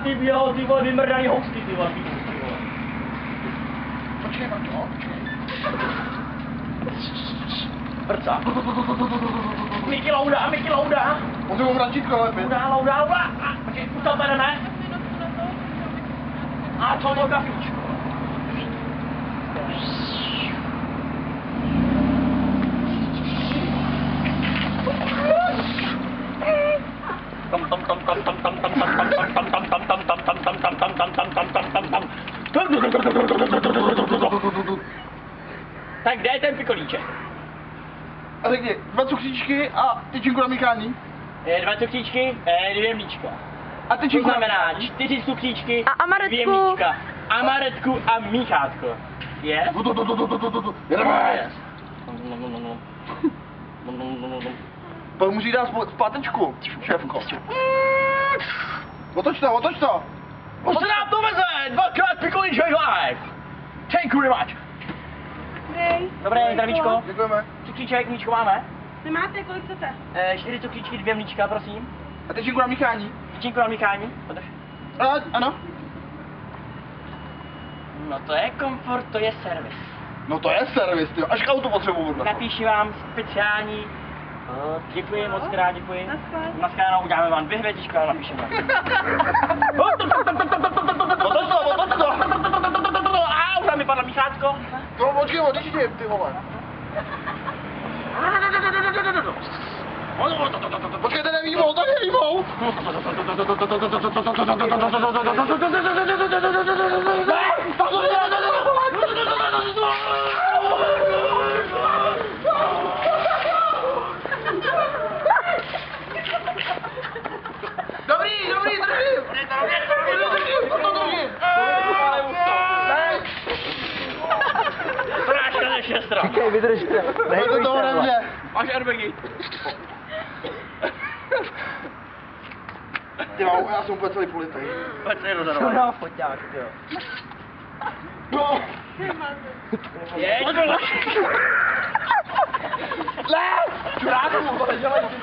ty běho, ty vole, vymrdaný housky, ty vole. Počkej, Maťo, počkej. Prca. Miky Louda. Můžu vrátítko lepit. Louda. Počkej, už to bereme. A co to kafíčko? Tak kde je ten pikolíček? A řekni, 2 cukříčky a tyčinku na míchání. 2 cukříčky, 2 mlíčka. A To tyčinku znamená 4 cukříčky, A amaretku. 2 mlíčka. Amaretku a míchátko. Je? Jedeme. Pak musí dát zpátečku, šéfko. Otoč to. To se nám to veze! 2krát pikolíček live! Thank you very much! Dej. Dobré, zdravíčko. Děkujeme. Cukříček, mlíčko máme? Nemáte, kolik chcete? 4 cukříčky, 2 mlíčka, prosím. A tyčinku na míchání. Tyčinku na míchání, podrž. Ano. No to je komfort, to je servis. No to je servis, ty. Až k autu potřebuji. Napíši vám speciální... Děkuji, moc krát děkuji. Naschle. Naschledanou, uděláme vám 2 hvězdičky, ale napíšeme. Otoč to. Au, tam mi padla míchátko. No počkej, otoč ty vole. Počkej, to nevýmou. Dobrý, držím. Práška ze šestra. Počkej, vydržte. To toho nemě. Máš airbagy. Ty já jsem úplně celý politej. Pojď se Co rozhodovat. dá foťák, jo? No. Jeď, Ne! Čuráku, to nedělej, ty.